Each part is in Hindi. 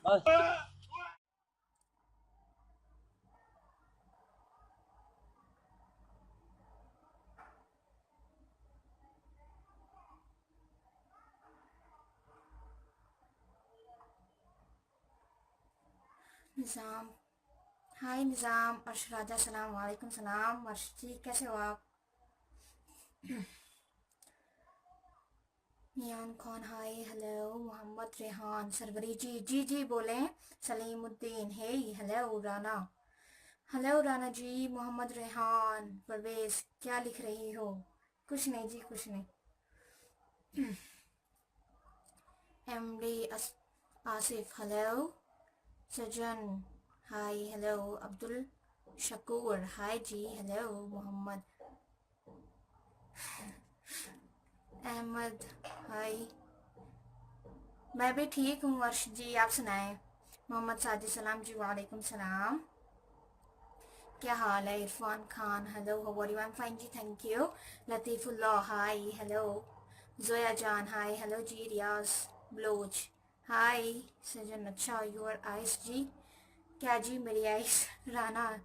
निज़ाम, हाय निज़ाम, अर्श राजा, सलाम वालेकुम। सलाम अर्श जी, कैसे हो आप? Mian Khan, hi hello. मोहम्मद रेहान सरवरी जी, जी जी बोलें। Salimuddin, hey hello Rana, hello Rana ji. Mohammad Rehan, Parvez, क्या लिख रही हो? कुछ नहीं जी, कुछ नहीं। MD Asif, hello. Sajan, hi hello. Abdul Shakoor, hi जी, हेलो। मोहम्मद अहमद, हाय। मैं भी ठीक हूँ अर्श जी, आप सुनाएं। मोहम्मद साजिद, सलाम जी, वालेकुम सलाम। क्या हाल है? Irfan Khan, hello, how are you? I am fine जी, thank you. Latifullah, hi hello. Zoya Jan, hi hello जी। रियाज ब्लोच, हाय। सजन, अच्छा, योर आइस जी, क्या जी मेरी आइस? राना,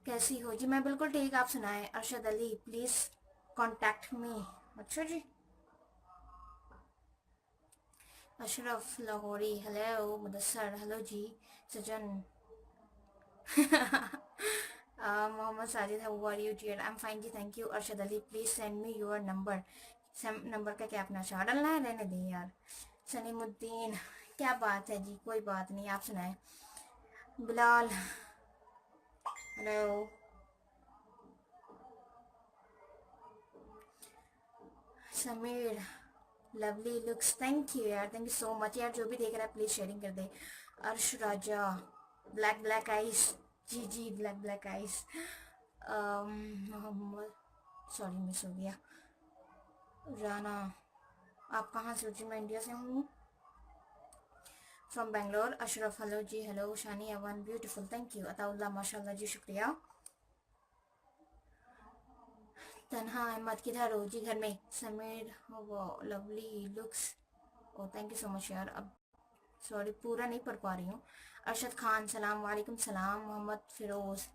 कैसी हो जी? मैं बिल्कुल ठीक, आप सुनाएं। Arshad Ali, please contact me. अच्छा जी। अशरफ लाहौरी, हेलो। मुदस्सर, हेलो जी। Sajan, Mohammad Sajid, how are you dear? I am fine जी, thank you. Arshad Ali, please send me your number. Number का क्या अपना शाह डालना है? रहने दें यार। सलीमुद्दीन, क्या बात है जी? कोई बात नहीं, आप सुनाएं। Bilal, hello. Sameer, lovely looks, thank you यार, थैंक यू सो मच यार। जो भी देख रहा है प्लीज़ शेयरिंग कर दे। Arsh Raja, black black ice, जी जी, black black ice. Mohammad, sorry miss हो गया। राना, आप कहाँ से हो जी? मैं इंडिया से हूँ, from Bangalore. Ashraf, hello ji, hello. Shani Awan, beautiful, thank you. Ataullah, माशाल्लाह जी, शुक्रिया। तन्हा अहमद, किधर हो जी? घर में। समीर, वो lovely looks, oh thank you so much यार। अब सॉरी, पूरा नहीं पढ़ पा रही हूँ। अरशद खान, सलाम वालेकुम सलाम। Mohammad Firoz,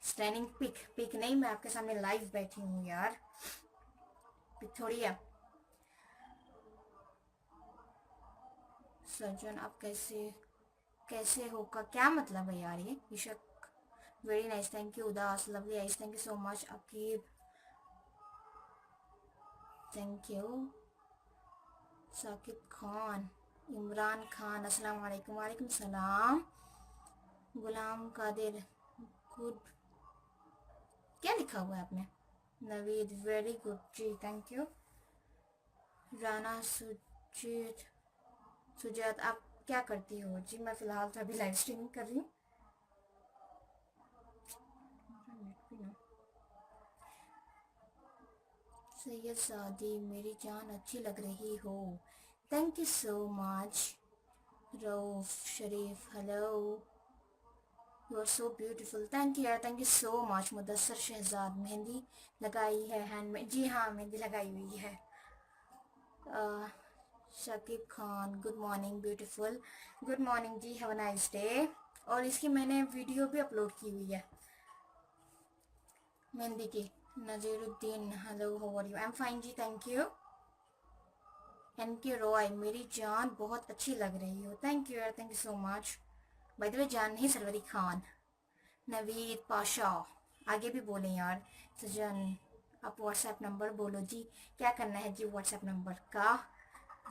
standing pic, pic नहीं, मैं आपके सामने लाइव बैठी हूँ यार, पिक थोड़ी है। सज्जन, आप कैसे कैसे हो का क्या मतलब है यार? ये Ishaq, very nice, thank you. उदास, lovely eyes, thank you so much. Aqib, thank you. Saqib Khan, Imran Khan, अस्सलाम वालेकुम। वालेकुम सलाम। गुलाम कादिर, गुड, क्या लिखा हुआ है आपने? नवीद, वेरी गुड जी, थैंक यू। राना सुजीत, सुजात, आप क्या करती हो जी? मैं फ़िलहाल तो अभी लाइव स्ट्रीमिंग कर रही हूँ। सैयद सादी, मेरी जान अच्छी लग रही हो, thank you so much. Rauf Sharif, hello, you are so beautiful, thank you यार, thank you so much. Mudassar Shahzad, mehndi लगाई है हैंड में? जी हाँ, मेहंदी लगाई हुई है। Shakib Khan, good morning beautiful, good morning जी, हैव अ नाइस डे। और इसकी मैंने वीडियो भी अपलोड की हुई है मेहंदी की। Naziruddin, hello, how are you? I am fine जी, thank you. N K Roy, मेरी जान बहुत अच्छी लग रही हो, थैंक यू यार, thank you so much. By the way, जान नहीं, सरवरी खान। नवीद पाशा, आगे भी बोलें यार। सजन, आप व्हाट्सएप नंबर बोलो जी, क्या करना है जी व्हाट्सएप नंबर का?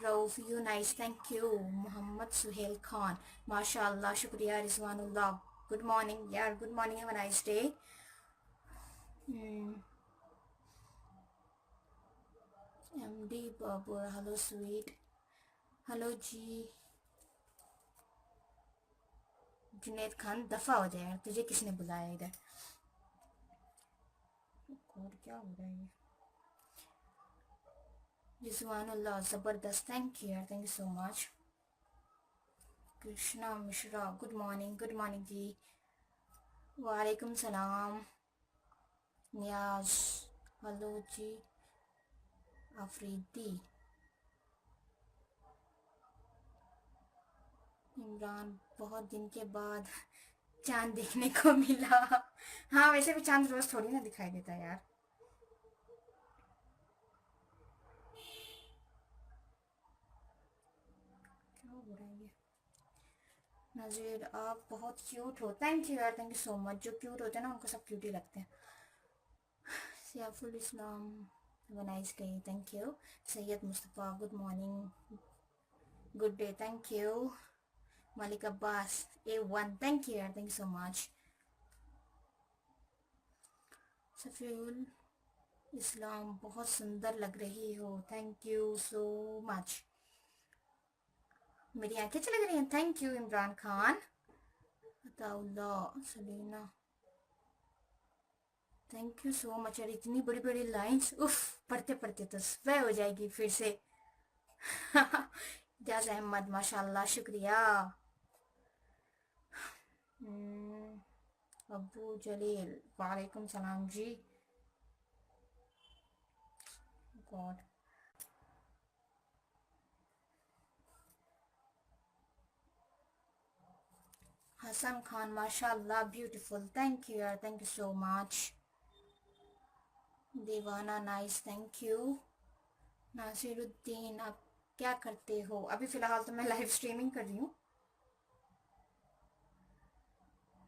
Rauf, you nice, thank you. Mohammad Suhail Khan, माशाल्लाह, शुक्रिया। रिजवानुल्लाह, गुड मॉर्निंग यार, good morning, have a nice day. MD Babar, hello sweet, hello जी। जुनेद खान, दफ़ा हो जाए यार, तुझे किसने बुलाया इधर? और क्या हो रहा है ये? रिजवानुल्लाह, ज़बरदस्त, थैंक यू यार, thank you so much. Krishna Mishra, good morning जी। वालेकुम सलाम। नियाज, हेलो जी। अफरीदी, इमरान, बहुत दिन के बाद चांद देखने को मिला। हाँ, वैसे भी चांद रोज थोड़ी ना दिखाई देता यार। क्या हो रहा है ये? नज़ीर, आप बहुत क्यूट हो। थैंक यू यार, थैंक यू सो मच। जो क्यूट होते हैं ना उनको सब क्यूट ही लगते हैं। Saiful Islam, have a nice day. Thank you. Syed Mustafa, good morning, good day, thank you. Malik Abbas A1, thank you यार, thank you so much. Safiul Islam, बहुत सुंदर लग रही हो। Thank you so much. मेरी आंखें चली गई हैं। Thank you Imran Khan. Ataullah Salina, thank you so much यार। इतनी बड़ी बड़ी लाइंस, उफ, पढ़ते पढ़ते तो सुबह हो जाएगी फिर से। इजाज अहमद, माशाल्लाह, शुक्रिया। अबू जलील, वालेकुम सलाम जी। गॉड, हसन खान, माशाल्लाह, ब्यूटीफुल। थैंक यू यार, थैंक यू सो मच। दीवाना, नाइस, थैंक यू। नासिरुद्दीन, आप क्या करते हो? अभी फ़िलहाल तो मैं लाइव स्ट्रीमिंग कर रही हूँ।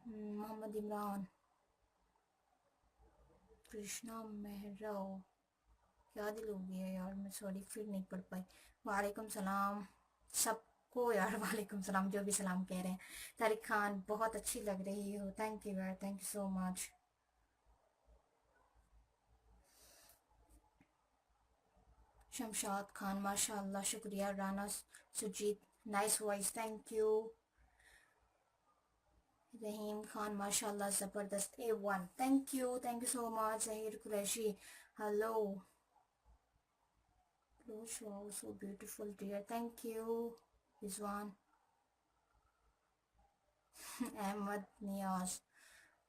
मोहम्मद इमरान, कृष्णा मेहराव, क्या दिल हो गया यार, मैं सॉरी फिर नहीं पढ़ पाई। वालेकुम सलाम सबको यार, वालेकुम सलाम जो भी सलाम कह रहे हैं। तारिक खान, बहुत अच्छी लग रही हो। थैंक यू यार, thank you so much. Shamshad Khan, माशाल्लाह, शुक्रिया। Rana Sujeet, nice voice, thank you. Rahim Khan, माशाल्लाह, ज़बरदस्त, A1, thank you so much. Zaheer Qureshi, hello, wow, so beautiful dear, thank you. Rizwan, Ahmad Niyaz,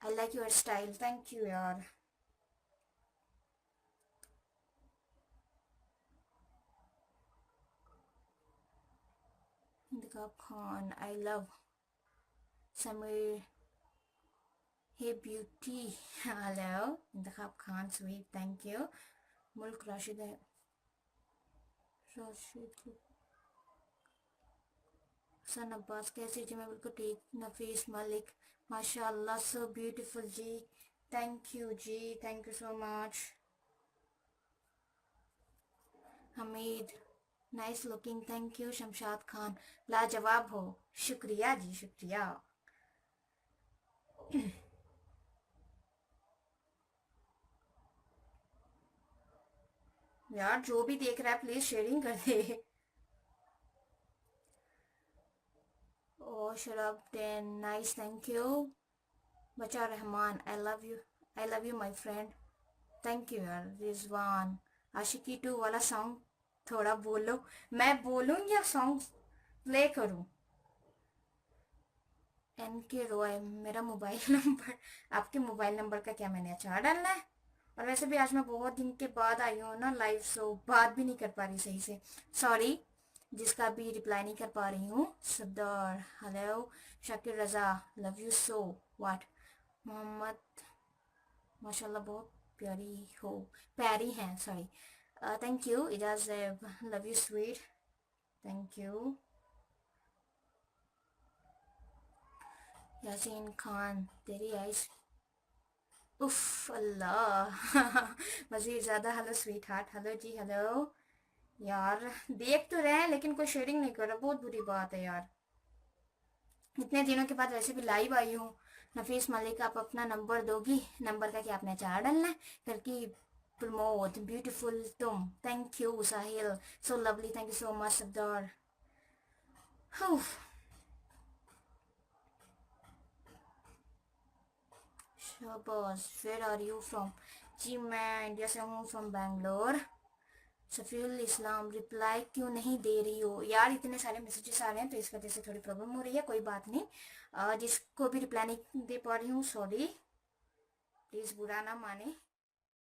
I like your style, thank you yaar. Indikab Khan, I love Samir. Hey beauty, hello. Indikab Khan, sweet, thank you. Mulk Rashid, San Abbas, कैसे जी? मैं बिल्कुल ठीक। नफीस मलिक, माशाल्लाह, so beautiful जी, thank you जी, thank you so much. Hameed, nice looking, thank you. Shamshad Khan, लाजवाब हो। शुक्रिया जी, शुक्रिया। यार जो भी देख रहा है प्लीज शेयरिंग कर दे। ओ शराब ten, nice, thank you. Bacha Rehman, I love you my friend, thank you यार। रिजवान, आशिकी 2 वाला सॉन्ग थोड़ा बोलो। मैं बोलूं या सॉन्ग प्ले करूं? NK रॉय, मेरा मोबाइल नंबर, आपके मोबाइल नंबर का क्या मैंने अचार डालना है? और वैसे भी आज मैं बहुत दिन के बाद आई हूँ ना लाइव, सो बात भी नहीं कर पा रही सही से, सॉरी। जिसका भी रिप्लाई नहीं कर पा रही हूँ। Sadar, hello. Shakir Raza, love you so what. Mohammad, माशाल्लाह, बहुत प्यारी हो, प्यारी हैं, sorry. Thank you. Ijaz, love you sweet, thank you. Yaseen Khan, तेरी आइस, उफ अल्लाह। मजीद ज़्यादा, हेलो स्वीट हार्ट, हेलो जी, हेलो। यार देख तो रहे हैं लेकिन कोई शेयरिंग नहीं कर रहा, बहुत बुरी बात है यार। इतने दिनों के बाद वैसे भी लाइव आई हूँ। नफीस मलिक, आप अपना नंबर दोगी? नंबर का क्या आपने चार डालना है? करके प्रमोद, ब्यूटीफुल तुम, thank you. Sahil, so lovely, thank you so much. Sardar, Shahbaz, where are you from? जी मैं इंडिया से हूँ, फ्रॉम बैंगलोर। सफ़ीउल इस्लाम, रिप्लाई क्यों नहीं दे रही हो? यार इतने सारे मैसेजेस आ रहे हैं तो इस वजह से थोड़ी प्रॉब्लम हो रही है, कोई बात नहीं। जिसको भी रिप्लाई नहीं दे पा रही हूँ, सॉरी, प्लीज़ बुरा ना माने।